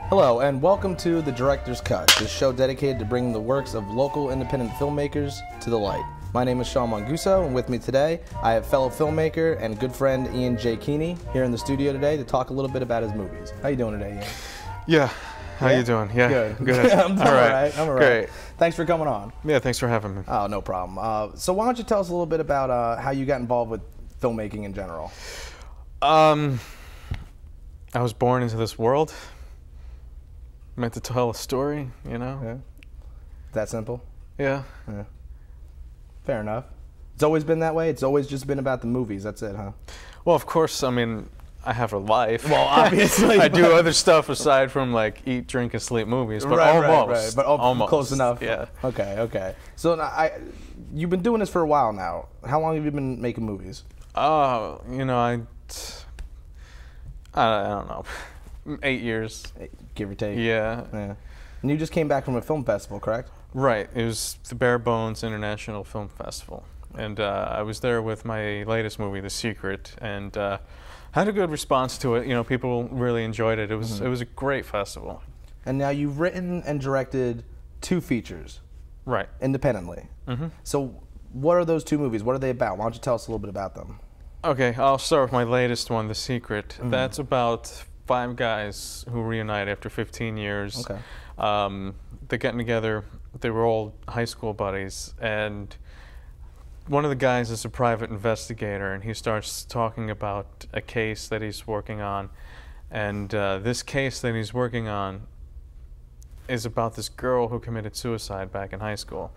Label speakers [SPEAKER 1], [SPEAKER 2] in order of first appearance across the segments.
[SPEAKER 1] Hello, and welcome to The Director's Cut, this show dedicated to bringing the works of local independent filmmakers to the light. My name is Sean Monguso, and with me today, I have fellow filmmaker and good friend Ian J. Keeney here in the studio today to talk a little bit about his movies. How you doing today, Ian?
[SPEAKER 2] Yeah. How you doing? Yeah.
[SPEAKER 1] Good. I'm doing all right. I'm all right.
[SPEAKER 2] Great.
[SPEAKER 1] Thanks for coming on.
[SPEAKER 2] Yeah, thanks for having me.
[SPEAKER 1] Oh, no problem. So why don't you tell us a little bit about how you got involved with filmmaking in general?
[SPEAKER 2] I was born into this world. Meant to tell a story, you know?
[SPEAKER 1] Yeah. That simple?
[SPEAKER 2] Yeah.
[SPEAKER 1] Fair enough. It's always been that way? It's always just been about the movies, that's it, huh?
[SPEAKER 2] Well, of course, I mean, I have a life.
[SPEAKER 1] Well, obviously.
[SPEAKER 2] I do other stuff aside from, like, eat, drink, and sleep movies, but almost.
[SPEAKER 1] Right. But almost. Close enough.
[SPEAKER 2] Yeah.
[SPEAKER 1] Okay. So you've been doing this for a while now. How long have you been making movies?
[SPEAKER 2] You know, I don't know. 8 years.
[SPEAKER 1] Give or take.
[SPEAKER 2] Yeah.
[SPEAKER 1] And you just came back from a film festival, correct?
[SPEAKER 2] Right. It was the Bare Bones International Film Festival. And I was there with my latest movie, The Secret, and had a good response to it. You know, people really enjoyed it. It was a great festival. And
[SPEAKER 1] now you've written and directed 2 features.
[SPEAKER 2] Right.
[SPEAKER 1] Independently. So what are those 2 movies? What are they about? Why don't you tell us a little bit about them?
[SPEAKER 2] Okay, I'll start with my latest one, The Secret. That's about 5 guys who reunite after 15 years.
[SPEAKER 1] Okay.
[SPEAKER 2] They're getting together. They were all high school buddies, and one of the guys is a private investigator, and he starts talking about a case that he's working on. And this case that he's working on is about this girl who committed suicide back in high school.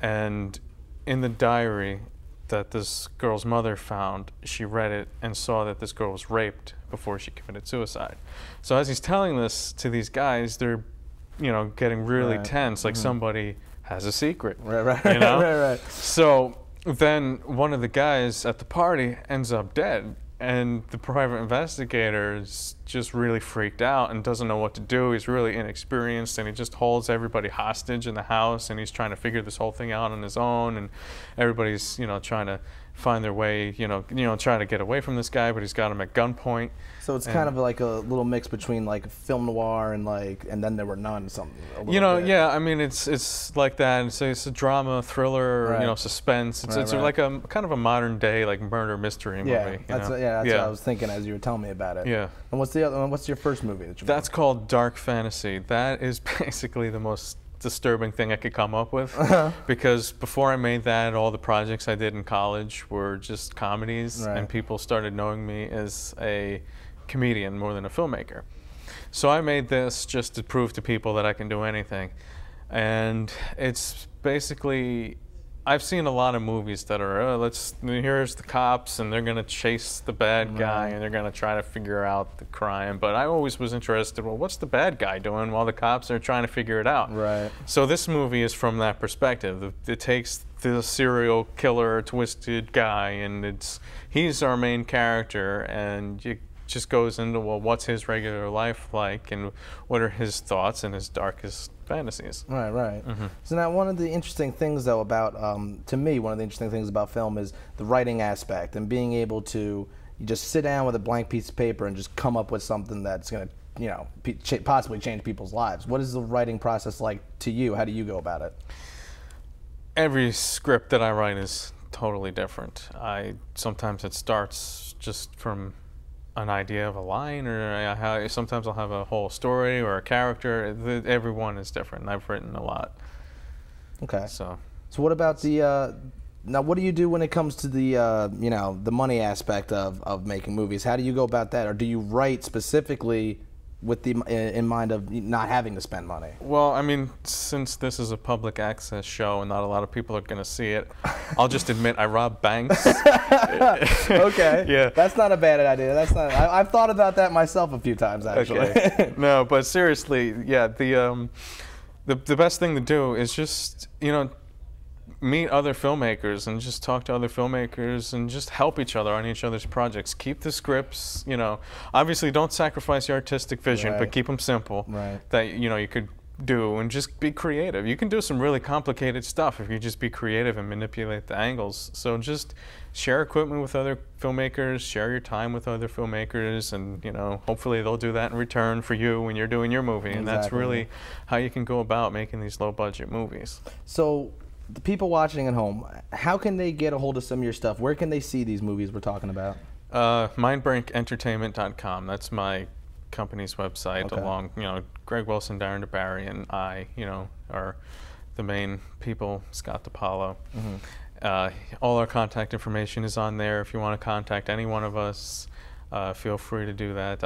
[SPEAKER 2] And in the diary that this girl's mother found, she read it and saw that this girl was raped before she committed suicide. So as he's telling this to these guys, they're, you know, getting really tense, like somebody has a secret.
[SPEAKER 1] Right.
[SPEAKER 2] You know?
[SPEAKER 1] Right.
[SPEAKER 2] So then one of the guys at the party ends up dead, and the private investigator is just really freaked out and doesn't know what to do. He's really inexperienced, and he just holds everybody hostage in the house, and he's trying to figure this whole thing out on his own, and everybody's, you know, trying to find their way, trying to get away from this guy, but he's got him at gunpoint.
[SPEAKER 1] So it's kind of like a little mix between like film noir and And Then There Were None, something.
[SPEAKER 2] You know, yeah. I mean, it's like that. It's a drama, thriller, you know, suspense. It's like a kind of a modern day like murder mystery movie.
[SPEAKER 1] That's what I was thinking as you were telling me about it.
[SPEAKER 2] Yeah.
[SPEAKER 1] And what's the other one? What's your first movie that you made?
[SPEAKER 2] That's called Dark Fantasy. That is basically the most disturbing thing I could come up with, because before I made that, all the projects I did in college were just comedies, and people started knowing me as a comedian more than a filmmaker. So I made this just to prove to people that I can do anything. And it's basically, I've seen a lot of movies that are, here's the cops, and they're going to chase the bad guy, and they're going to try to figure out the crime. But I always was interested, well, what's the bad guy doing while the cops are trying to figure it out?
[SPEAKER 1] Right.
[SPEAKER 2] So this movie is from that perspective. It takes the serial killer, twisted guy, and he's our main character, and it just goes into, well, what's his regular life like, and what are his thoughts and his darkest fantasies.
[SPEAKER 1] Right. So now one of the interesting things, though, about, to me, one of the interesting things about film is the writing aspect and being able to just sit down with a blank piece of paper and just come up with something that's going to, you know, possibly change people's lives. What is the writing process like to you? How do you go about it?
[SPEAKER 2] Every script that I write is totally different. Sometimes it starts just from an idea of a line, or sometimes I'll have a whole story or a character. Every one is different, and I've written a lot.
[SPEAKER 1] Okay.
[SPEAKER 2] So
[SPEAKER 1] what about now what do you do when it comes to the money aspect of making movies? How do you go about that? Or do you write specifically with in mind of not having to spend money?
[SPEAKER 2] Well, I mean, since this is a public access show and not a lot of people are going to see it, I'll just admit I robbed banks.
[SPEAKER 1] Okay.
[SPEAKER 2] Yeah.
[SPEAKER 1] That's not a bad idea. That's not. I've thought about that myself a few times, actually.
[SPEAKER 2] Okay. No, but seriously, yeah. The best thing to do is just, you know, meet other filmmakers and just talk to other filmmakers and just help each other on each other's projects. Keep the scripts, you know, obviously don't sacrifice your artistic vision, but keep them simple.
[SPEAKER 1] Right.
[SPEAKER 2] That, you know, you could do and just be creative. You can do some really complicated stuff if you just be creative and manipulate the angles. So just share equipment with other filmmakers, share your time with other filmmakers, and hopefully they'll do that in return for you when you're doing your movie. And that's really how you can go about making these low budget movies.
[SPEAKER 1] So the people watching at home, how can they get a hold of some of your stuff? Where can they see these movies we're talking about?
[SPEAKER 2] Mindbreakentertainment.com. That's my company's website.
[SPEAKER 1] Okay.
[SPEAKER 2] Along, Greg Wilson, Darren DeBarry, and I, are the main people. Scott DiPaolo. All our contact information is on there. If you want to contact any one of us, feel free to do that.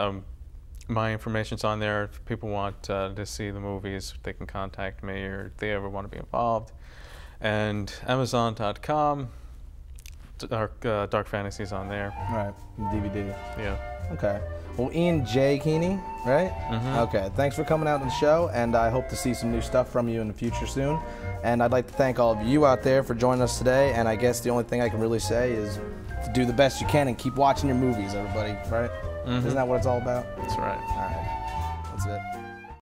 [SPEAKER 2] My information's on there. If people want to see the movies, they can contact me, or if they ever want to be involved. And Amazon.com. Dark Fantasy's on there.
[SPEAKER 1] All right, DVD.
[SPEAKER 2] Yeah.
[SPEAKER 1] Okay. Well, Ian J. Keeney, right? Okay. Thanks for coming out on the show, and I hope to see some new stuff from you in the future soon. And I'd like to thank all of you out there for joining us today. And I guess the only thing I can really say is to do the best you can and keep watching your movies, everybody. Right? Isn't that what it's all about?
[SPEAKER 2] That's right.
[SPEAKER 1] All right. That's it.